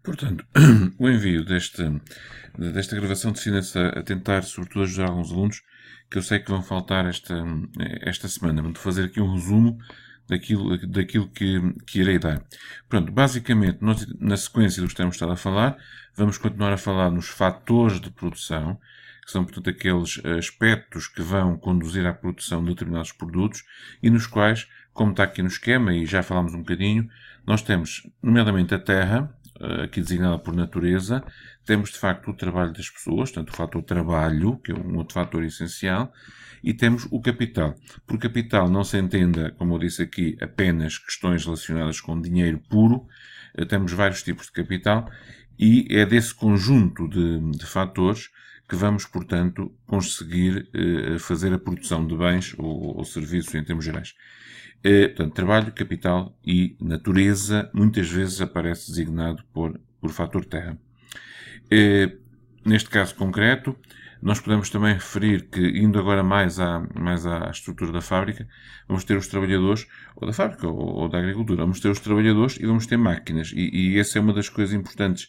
Portanto, o envio desta gravação destina-se a tentar, sobretudo, ajudar alguns alunos que eu sei que vão faltar esta semana. Vou fazer aqui um resumo daquilo que irei dar. Pronto, basicamente, nós, na sequência do que temos estado a falar, vamos continuar a falar nos fatores de produção, que são, portanto, aqueles aspectos que vão conduzir à produção de determinados produtos e nos quais, como está aqui no esquema, e já falámos um bocadinho, nós temos, nomeadamente, a terra, aqui designada por natureza, temos de facto o trabalho das pessoas, portanto o fator trabalho, que é um outro fator essencial, e temos o capital. Por capital não se entenda, como eu disse aqui, apenas questões relacionadas com dinheiro puro, temos vários tipos de capital, e é desse conjunto de fatores que vamos, portanto, conseguir fazer a produção de bens ou serviços em termos gerais. Portanto, trabalho, capital e natureza muitas vezes aparece designado por fator terra. Neste caso concreto, nós podemos também referir que, indo agora mais à estrutura da fábrica, vamos ter os trabalhadores, ou da fábrica ou da agricultura, vamos ter os trabalhadores e vamos ter máquinas. E essa é uma das coisas importantes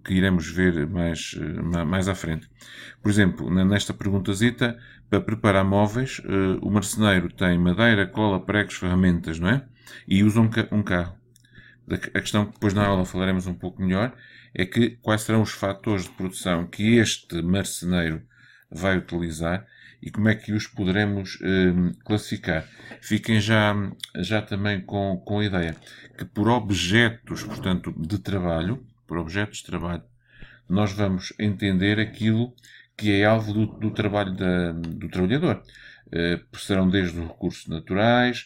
que iremos ver mais à frente. Por exemplo, nesta perguntazita, para preparar móveis, o marceneiro tem madeira, cola, pregos, ferramentas, não é? E usa um carro. A questão que depois na aula falaremos um pouco melhor é que quais serão os fatores de produção que este marceneiro vai utilizar e como é que os poderemos classificar. Fiquem já também com a ideia que por objetos, portanto, de trabalho, nós vamos entender aquilo que é alvo do trabalho do trabalhador. Serão desde os recursos naturais,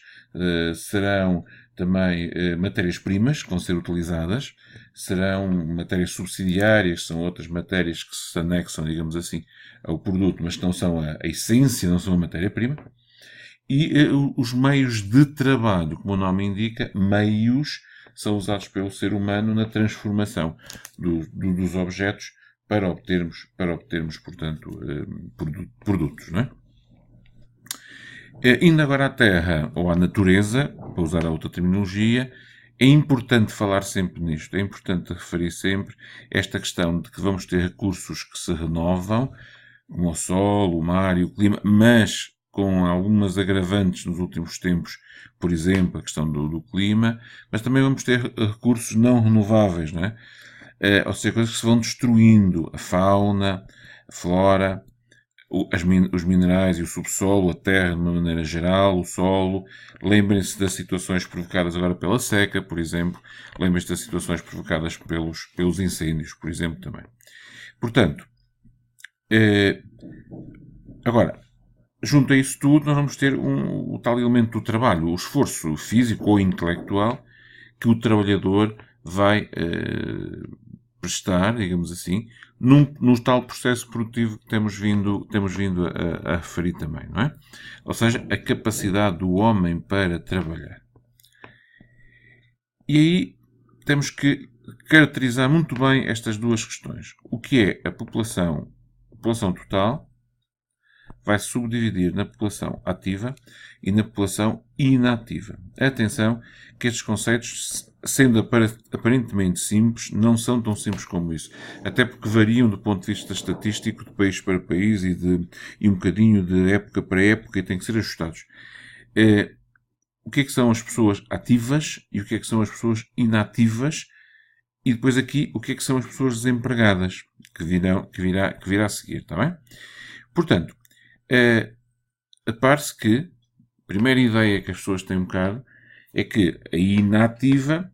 serão também matérias-primas que vão ser utilizadas, serão matérias subsidiárias, são outras matérias que se anexam, digamos assim, ao produto, mas que não são a essência, não são a matéria-prima. E os meios de trabalho, como o nome indica, meios são usados pelo ser humano na transformação dos objetos para obtermos portanto, produtos, não é? Indo agora à terra ou à natureza, para usar a outra terminologia, é importante falar sempre nisto, é importante referir sempre esta questão de que vamos ter recursos que se renovam, como o sol, o mar e o clima, mas com algumas agravantes nos últimos tempos, por exemplo, a questão do clima, mas também vamos ter recursos não renováveis, não é? Ou seja, coisas que se vão destruindo, a fauna, a flora, os minerais e o subsolo, a terra de uma maneira geral, o solo. Lembrem-se das situações provocadas agora pela seca, por exemplo. Lembrem-se das situações provocadas pelos incêndios, por exemplo, também. Portanto, agora, junto a isso tudo, nós vamos ter o tal elemento do trabalho, o esforço físico ou intelectual que o trabalhador vai prestar, digamos assim, no tal processo produtivo que temos vindo a referir também, não é? Ou seja, a capacidade do homem para trabalhar. E aí temos que caracterizar muito bem estas duas questões. O que é a população total vai se subdividir na população ativa e na população inativa. Atenção que estes conceitos, sendo aparentemente simples, não são tão simples como isso. Até porque variam do ponto de vista estatístico de país para país e um bocadinho de época para época e têm que ser ajustados. O que é que são as pessoas ativas e o que é que são as pessoas inativas? E depois aqui, o que é que são as pessoas desempregadas? Que virá a seguir, está bem? Portanto, repare-se que a primeira ideia que as pessoas têm um bocado é que a inativa,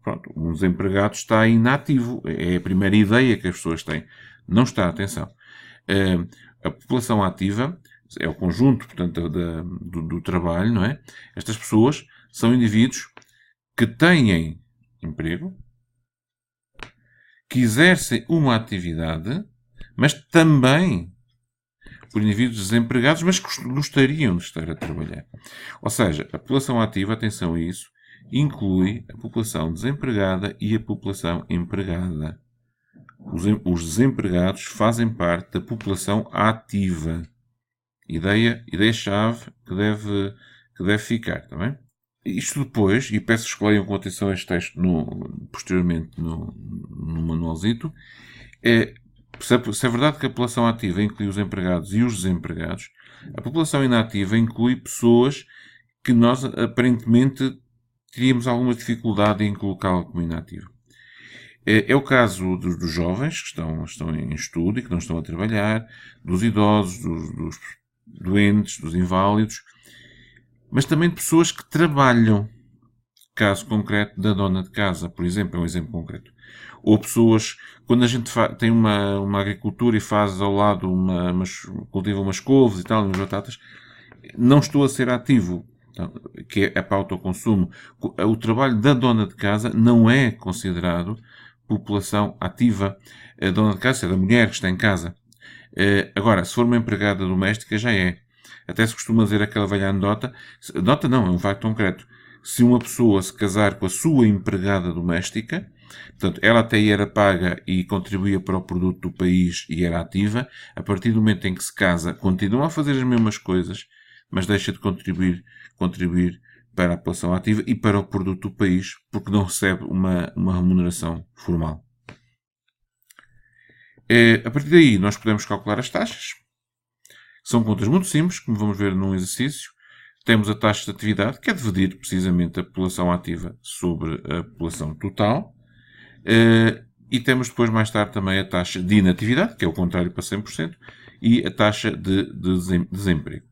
pronto, um desempregado está inativo. É a primeira ideia que as pessoas têm. Não está, atenção. A população ativa é o conjunto, portanto, do trabalho, não é? Estas pessoas são indivíduos que têm emprego, que exercem uma atividade, mas também por indivíduos desempregados, mas que gostariam de estar a trabalhar. Ou seja, a população ativa, atenção a isso, inclui a população desempregada e a população empregada. Os desempregados fazem parte da população ativa. Ideia-chave que deve ficar, está bem? Isto depois, e peço que leiam com atenção este texto posteriormente no manualzito, se é verdade que a população ativa inclui os empregados e os desempregados, a população inativa inclui pessoas que nós aparentemente teríamos alguma dificuldade em colocá-la como inativa. É o caso dos jovens que estão em estudo e que não estão a trabalhar, dos idosos, dos doentes, dos inválidos, mas também de pessoas que trabalham. Caso concreto da dona de casa, por exemplo, é um exemplo concreto. Ou pessoas, quando a gente tem uma agricultura e faz ao lado cultiva umas couves e tal, umas batatas, não estou a ser ativo, que é para autoconsumo. O trabalho da dona de casa não é considerado população ativa. A dona de casa é da mulher que está em casa. Agora, se for uma empregada doméstica, já é. Até se costuma dizer aquela velha anedota. Anedota não, é um facto concreto. Se uma pessoa se casar com a sua empregada doméstica, portanto, ela até era paga e contribuía para o produto do país e era ativa, a partir do momento em que se casa, continua a fazer as mesmas coisas, mas deixa de contribuir para a população ativa e para o produto do país, porque não recebe uma remuneração formal. A partir daí, nós podemos calcular as taxas. São contas muito simples, como vamos ver num exercício. Temos a taxa de atividade, que é dividir precisamente a população ativa sobre a população total. E temos depois, mais tarde, também a taxa de inatividade, que é o contrário para 100%, e a taxa de desemprego.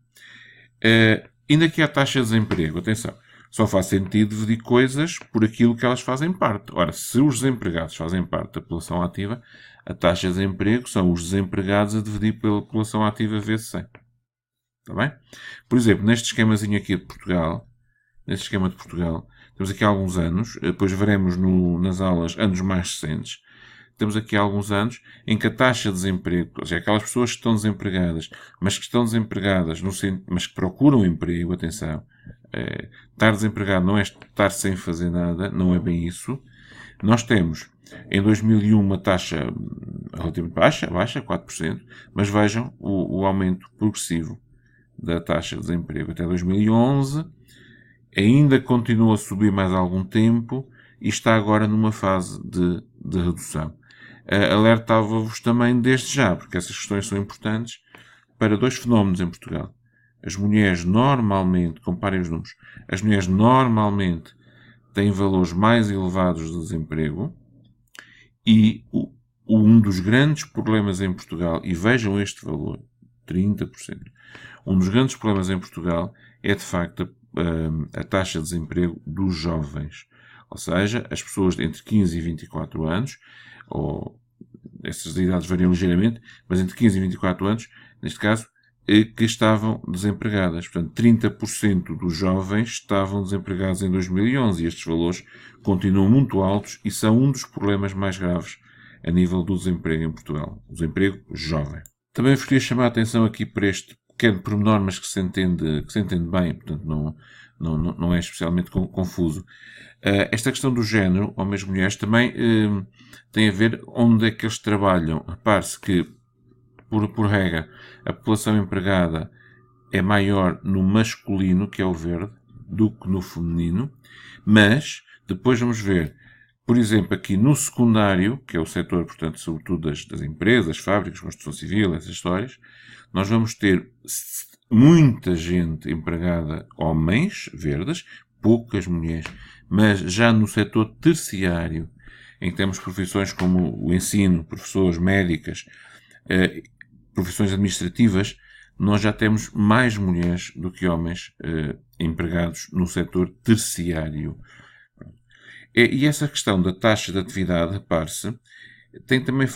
Ainda que a taxa de desemprego, atenção, só faz sentido dividir coisas por aquilo que elas fazem parte. Ora, se os desempregados fazem parte da população ativa, a taxa de desemprego são os desempregados a dividir pela população ativa vezes 100. Está bem? Por exemplo, neste esquemazinho aqui de Portugal, temos aqui alguns anos, depois veremos nas aulas anos mais recentes, temos aqui alguns anos em que a taxa de desemprego, ou seja, aquelas pessoas que estão desempregadas, mas mas que procuram emprego, atenção, estar desempregado não é estar sem fazer nada, não é bem isso. Nós temos, em 2001, uma taxa relativamente baixa, 4%, mas vejam o aumento progressivo da taxa de desemprego até 2011, ainda continua a subir mais algum tempo e está agora numa fase de redução. Alertava-vos também desde já, porque essas questões são importantes, para dois fenómenos em Portugal. As mulheres normalmente, comparem os números, as mulheres normalmente têm valores mais elevados de desemprego e um dos grandes problemas em Portugal, e vejam este valor, 30%, um dos grandes problemas em Portugal é, de facto, a taxa de desemprego dos jovens. Ou seja, as pessoas entre 15 e 24 anos, ou essas idades variam ligeiramente, mas entre 15 e 24 anos, neste caso, que estavam desempregadas. Portanto, 30% dos jovens estavam desempregados em 2011 e estes valores continuam muito altos e são um dos problemas mais graves a nível do desemprego em Portugal. O desemprego jovem. Também vos queria chamar a atenção aqui para este pequeno pormenor, mas que se entende bem, portanto não é especialmente confuso. Esta questão do género, homens e mulheres, também tem a ver onde é que eles trabalham. Repare-se que, por regra, a população empregada é maior no masculino, que é o verde, do que no feminino, mas depois vamos ver, por exemplo, aqui no secundário, que é o setor, portanto, sobretudo das empresas, fábricas, construção civil, essas histórias, nós vamos ter muita gente empregada, homens, verdes, poucas mulheres, mas já no setor terciário, em que temos profissões como o ensino, professores, médicas, profissões administrativas, nós já temos mais mulheres do que homens empregados no setor terciário. E essa questão da taxa de atividade, repare-se, tem também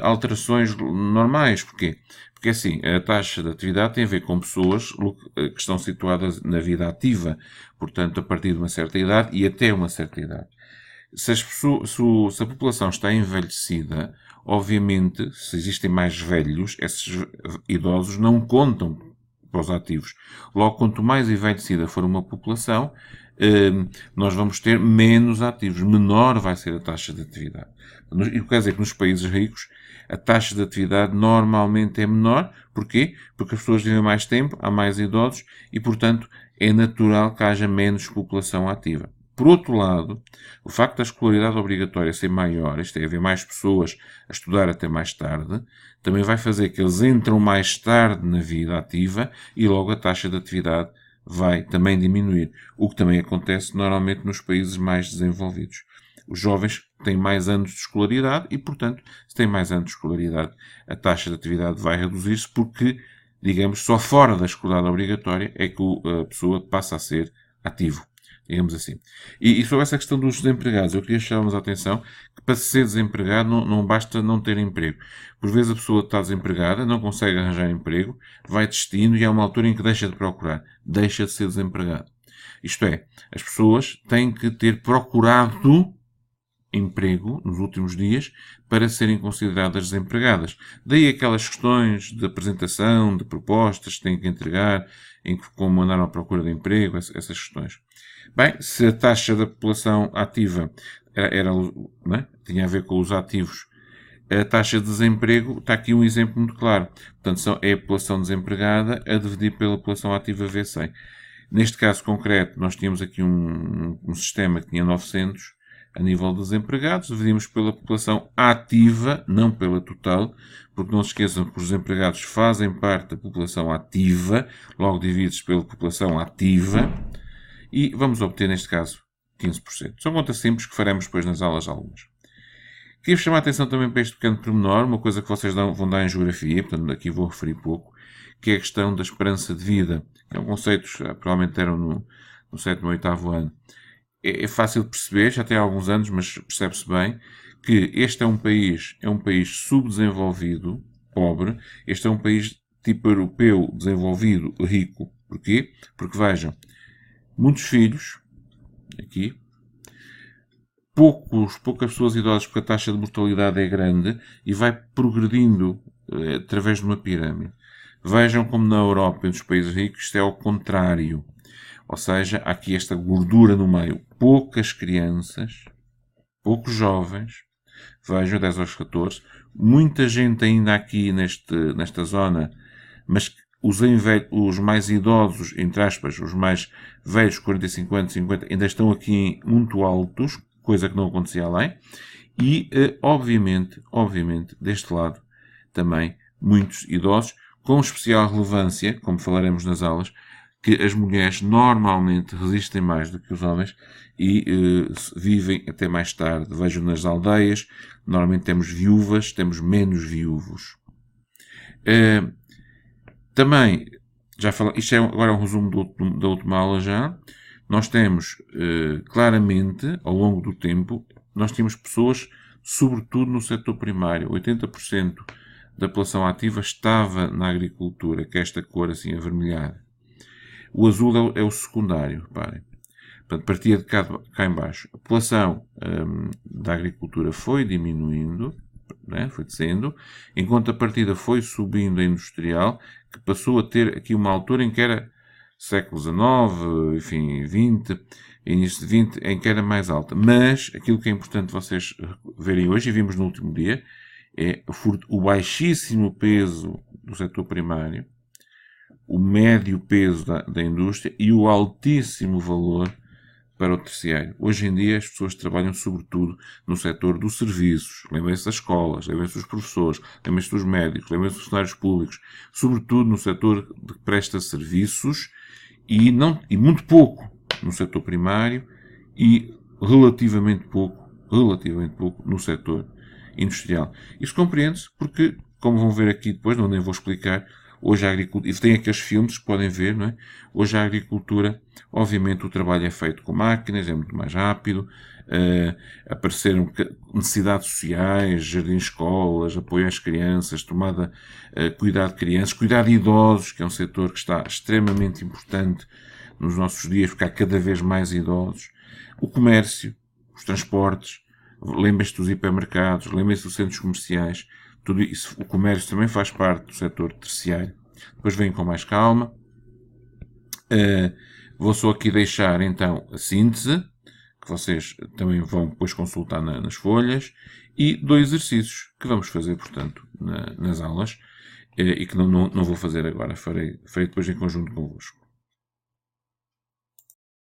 alterações normais. Porquê? Porque assim, a taxa de atividade tem a ver com pessoas que estão situadas na vida ativa, portanto, a partir de uma certa idade e até uma certa idade. Se a população está envelhecida, obviamente, se existem mais velhos, esses idosos não contam para os ativos. Logo, quanto mais envelhecida for uma população, nós vamos ter menos ativos, menor vai ser a taxa de atividade. E quer dizer que nos países ricos a taxa de atividade normalmente é menor. Porquê? Porque as pessoas vivem mais tempo, há mais idosos e, portanto, é natural que haja menos população ativa. Por outro lado, o facto da escolaridade obrigatória ser maior, isto é, haver mais pessoas a estudar até mais tarde, também vai fazer que eles entram mais tarde na vida ativa e logo a taxa de atividade vai também diminuir, o que também acontece normalmente nos países mais desenvolvidos. Os jovens têm mais anos de escolaridade e, portanto, se têm mais anos de escolaridade, a taxa de atividade vai reduzir-se porque, digamos, só fora da escolaridade obrigatória é que a pessoa passa a ser ativo, digamos assim. E sobre essa questão dos desempregados, eu queria chamar-vos a atenção que para ser desempregado não basta não ter emprego. Por vezes a pessoa está desempregada, não consegue arranjar emprego, vai desistindo e há uma altura em que deixa de procurar, deixa de ser desempregado. Isto é, as pessoas têm que ter procurado emprego nos últimos dias para serem consideradas desempregadas. Daí aquelas questões de apresentação, de propostas que têm que entregar, em como andaram à procura de emprego, essas questões. Bem, se a taxa da população ativa tinha a ver com os ativos, a taxa de desemprego, está aqui um exemplo muito claro. Portanto, é a população desempregada a dividir pela população ativa vezes 100. Neste caso concreto, nós tínhamos aqui um sistema que tinha 900 a nível de desempregados, dividimos pela população ativa, não pela total, porque não se esqueçam que os desempregados fazem parte da população ativa, logo divididos pela população ativa, e vamos obter, neste caso, 15%. São contas simples que faremos depois nas aulas algumas. Queria chamar a atenção também para este pequeno pormenor, uma coisa que vocês vão dar em geografia, portanto aqui vou referir pouco, que é a questão da esperança de vida, que é um conceito que provavelmente eram no 7º ou 8º ano. É fácil de perceber, já tem alguns anos, mas percebe-se bem, que este é um país subdesenvolvido, pobre. Este é um país tipo europeu, desenvolvido, rico. Porquê? Porque, vejam, muitos filhos, aqui, poucas pessoas idosas, porque a taxa de mortalidade é grande e vai progredindo através de uma pirâmide. Vejam como na Europa e nos países ricos isto é ao contrário. Ou seja, há aqui esta gordura no meio. Poucas crianças, poucos jovens, vejam, 10 aos 14, muita gente ainda aqui nesta zona, mas os mais idosos, entre aspas, os mais velhos, 45 anos, 50, ainda estão aqui muito altos, coisa que não acontecia além, e, obviamente, deste lado, também, muitos idosos, com especial relevância, como falaremos nas aulas, que as mulheres normalmente resistem mais do que os homens e vivem até mais tarde. Vejam nas aldeias, normalmente temos viúvas, temos menos viúvos. Também, isto é agora um resumo da última aula já, nós temos claramente, ao longo do tempo, nós tínhamos pessoas, sobretudo no setor primário, 80% da população ativa estava na agricultura, que é esta cor assim avermelhada. O azul é o secundário, reparem. Portanto, partia de cá em baixo. A população da agricultura foi diminuindo, né, foi descendo, enquanto a partida foi subindo a industrial, que passou a ter aqui uma altura em que era século XIX, enfim, XX, início de XX, em que era mais alta. Mas, aquilo que é importante vocês verem hoje, e vimos no último dia, é o baixíssimo peso do setor primário, o médio peso da indústria e o altíssimo valor para o terciário. Hoje em dia as pessoas trabalham sobretudo no setor dos serviços. Lembrem-se das escolas, lembrem-se dos professores, lembrem-se dos médicos, lembrem-se dos funcionários públicos. Sobretudo no setor que presta serviços e muito pouco no setor primário e relativamente pouco no setor industrial. Isso compreende-se porque, como vão ver aqui depois, não nem vou explicar, hoje a agricultura, e tem aqueles filmes que podem ver, não é? Hoje a agricultura, obviamente o trabalho é feito com máquinas, é muito mais rápido, apareceram necessidades sociais, jardins, escolas, apoio às crianças, cuidado de crianças, cuidado de idosos, que é um setor que está extremamente importante nos nossos dias, porque há cada vez mais idosos, o comércio, os transportes, lembrem-se dos hipermercados, lembrem-se dos centros comerciais, tudo isso, o comércio também faz parte do setor terciário. Depois venho com mais calma. Vou só aqui deixar então a síntese, que vocês também vão depois consultar nas folhas, e 2 exercícios que vamos fazer, portanto, nas aulas, e que não vou fazer agora, farei depois em conjunto convosco.